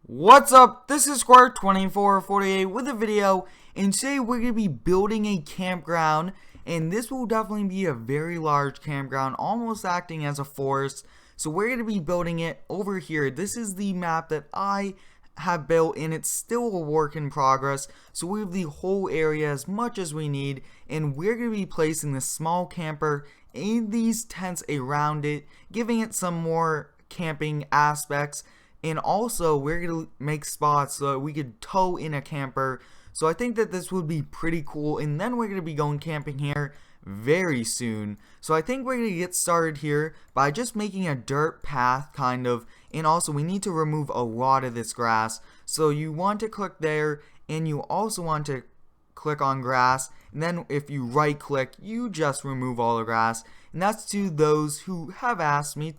What's up? This is Square2448 with a video, and today we're going to be building a campground, and this will definitely be a very large campground, almost acting as a forest. So we're going to be building it over here. This is the map that I have built, and it's still a work in progress. So we have the whole area as much as we need, and we're going to be placing this small camper in these tents around it, giving it some more camping aspects. And also, we're going to make spots so that we could tow in a camper. So I think that this would be pretty cool. And then we're going to be going camping here very soon. So I think we're going to get started here by just making a dirt path, kind of. And also, we need to remove a lot of this grass. So you want to click there, and you also want to click on grass. And then if you right click, you just remove all the grass. And that's to those who have asked me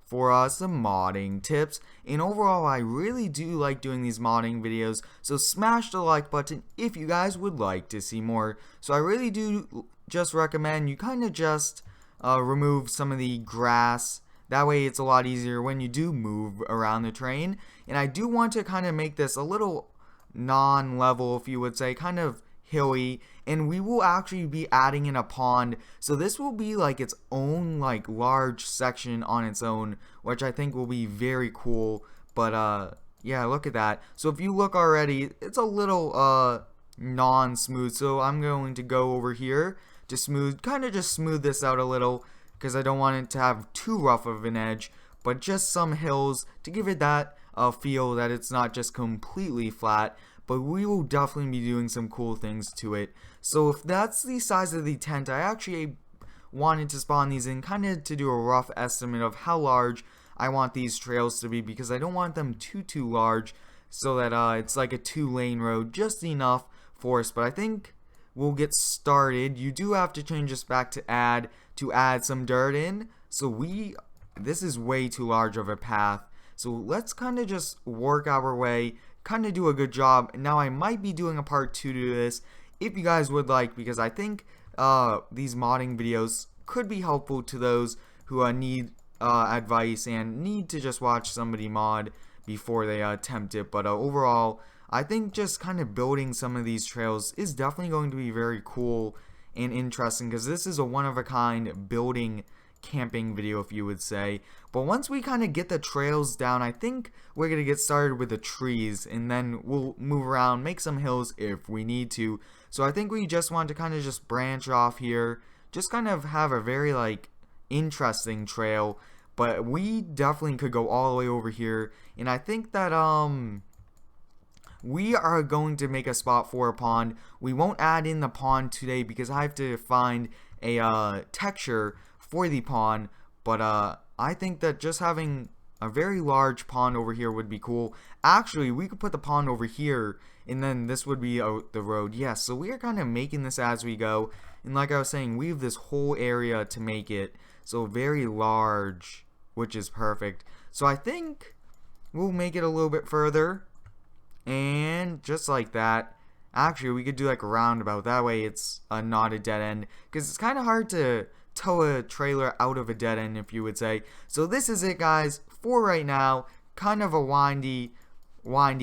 for some modding tips. And overall, I really do like doing these modding videos, so smash the like button if you guys would like to see more. So I really do just recommend you kind of just remove some of the grass. That way it's a lot easier when you do move around the train. And I do want to kind of make this a little non-level, if you would say, kind of hilly, and we will actually be adding in a pond, so this will be like its own like large section on its own, which I think will be very cool. But yeah, look at that. So if you look already, it's a little non-smooth, so I'm going to go over here to kind of just smooth this out a little, because I don't want it to have too rough of an edge, but just some hills to give it that feel that it's not just completely flat. But we will definitely be doing some cool things to it. So if that's the size of the tent, I actually wanted to spawn these in kind of to do a rough estimate of how large I want these trails to be, because I don't want them too large, so that it's like a 2-lane road, just enough for us. But I think we'll get started. You do have to change this back to add some dirt in. So this is way too large of a path. So let's kind of just work our way, kind of do a good job. Now I might be doing a part 2 to this if you guys would like, because I think these modding videos could be helpful to those who need advice and need to just watch somebody mod before they attempt it. But overall, I think just kind of building some of these trails is definitely going to be very cool and interesting, because this is a one-of-a-kind building camping video, if you would say. But once we kind of get the trails down, I think we're gonna get started with the trees, and then we'll move around, make some hills if we need to. So I think we just want to kind of just branch off here, just kind of have a very like interesting trail. But we definitely could go all the way over here, and I think that we are going to make a spot for a pond. We won't add in the pond today because I have to find a texture for the pond, but I think that just having a very large pond over here would be cool. Actually, we could put the pond over here, and then this would be the road. Yes, so we are kind of making this as we go, and like I was saying, we have this whole area to make it so very large, which is perfect. So I think we'll make it a little bit further, and just like that. Actually, we could do like a roundabout, that way it's not a dead end, because it's kind of hard to tow a trailer out of a dead end, if you would say. So this is it, guys, for right now. Kind of a windy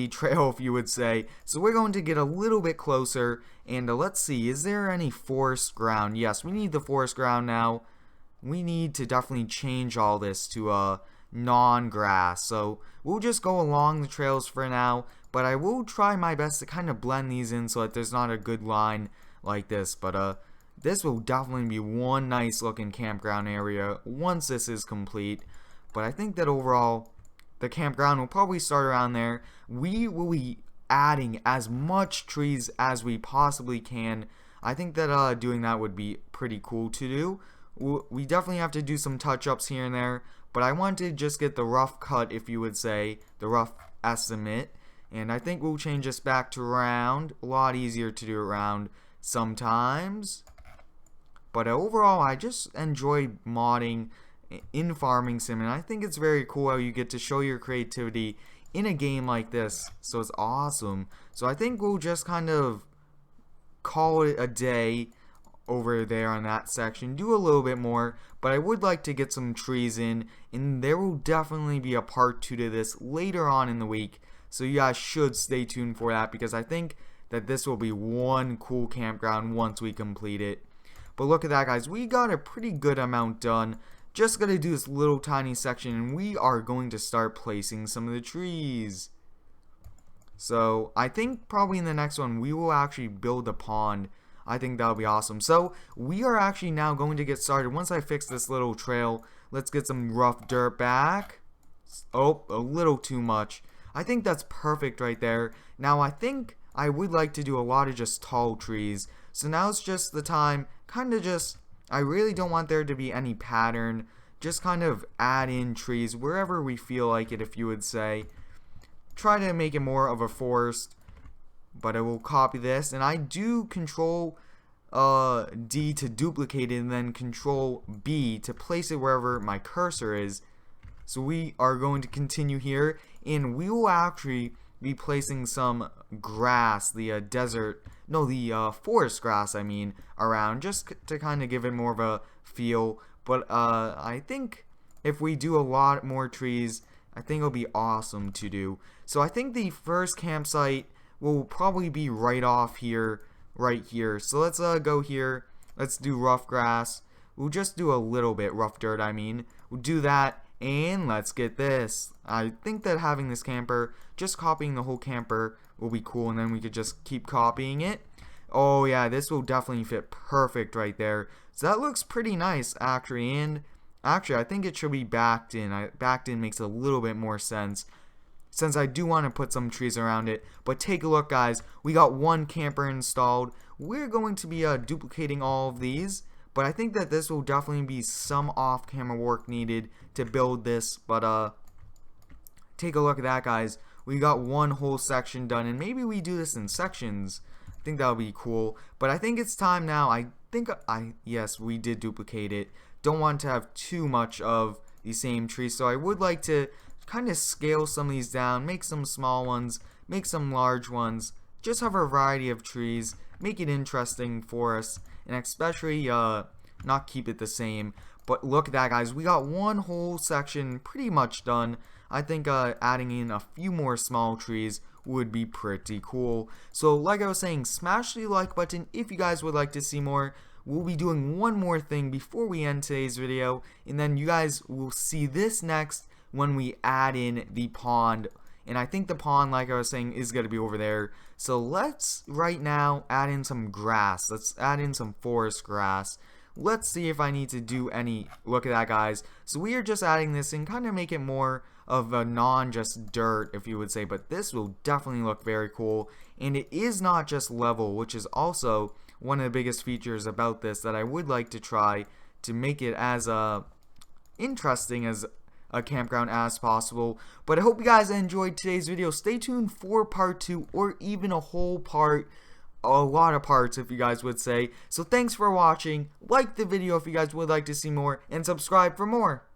trail, if you would say. So we're going to get a little bit closer, and let's see, is there any forest ground? Yes, we need the forest ground now. We need to definitely change all this to non-grass, so we'll just go along the trails for now, but I will try my best to kind of blend these in so that there's not a good line like this. But this will definitely be one nice looking campground area once this is complete. But I think that overall the campground will probably start around there. We will be adding as much trees as we possibly can. I think that doing that would be pretty cool to do. We definitely have to do some touch-ups here and there, but I want to just get the rough cut, if you would say, the rough estimate. And I think we'll change this back to round. A lot easier to do around sometimes. But overall, I just enjoy modding in Farming Sim, and I think it's very cool how you get to show your creativity in a game like this. So it's awesome. So I think we'll just kind of call it a day over there on that section. Do a little bit more, but I would like to get some trees in, and there will definitely be a part 2 to this later on in the week. So you guys should stay tuned for that, because I think that this will be one cool campground once we complete it. But look at that, guys. We got a pretty good amount done. Just gonna do this little tiny section, and we are going to start placing some of the trees. So I think probably in the next one we will actually build a pond. I think that'll be awesome. So we are actually now going to get started. Once I fix this little trail, let's get some rough dirt back. Oh, a little too much. I think that's perfect right there. Now I think I would like to do a lot of just tall trees. So now it's just the time, kind of just, I really don't want there to be any pattern. Just kind of add in trees wherever we feel like it, if you would say. Try to make it more of a forest. But I will copy this, and I do control D to duplicate it, and then control B to place it wherever my cursor is. So we are going to continue here, and we will actually be placing some grass, the forest grass, I mean, around, just to kind of give it more of a feel. But I think if we do a lot more trees, I think it'll be awesome to do. So I think the first campsite will probably be right here. So let's go here. Let's do rough grass. We'll just do a little bit rough dirt, I mean. We'll do that, and let's get this. I think that having this camper, just copying the whole camper will be cool, and then we could just keep copying it. Oh yeah, this will definitely fit perfect right there. So that looks pretty nice, actually, and actually I think it should be backed in. Backed in makes a little bit more sense, since I do want to put some trees around it. But take a look, guys. We got one camper installed. We're going to be duplicating all of these, but I think that this will definitely be some off-camera work needed to build this. But take a look at that, guys. We got one whole section done, and maybe we do this in sections. I think that would be cool. But I think it's time now. Yes, we did duplicate it. Don't want to have too much of the same tree, so I would like to kind of scale some of these down, make some small ones, make some large ones, just have a variety of trees, make it interesting for us, and especially not keep it the same. But look at that, guys, we got one whole section pretty much done. I think adding in a few more small trees would be pretty cool. So like I was saying, smash the like button if you guys would like to see more. We'll be doing one more thing before we end today's video, and then you guys will see this next when we add in the pond. And I think the pond, like I was saying, is going to be over there. So let's right now add in some grass. Let's add in some forest grass. Let's see if I need to do any. Look at that, guys. So we are just adding this and kind of make it more of a non-just dirt, if you would say. But this will definitely look very cool. And it is not just level, which is also one of the biggest features about this that I would like to try to make it as interesting as a campground as possible. But I hope you guys enjoyed today's video. Stay tuned for part 2, or even a whole part, a lot of parts if you guys would say. So thanks for watching. Like the video if you guys would like to see more, and subscribe for more.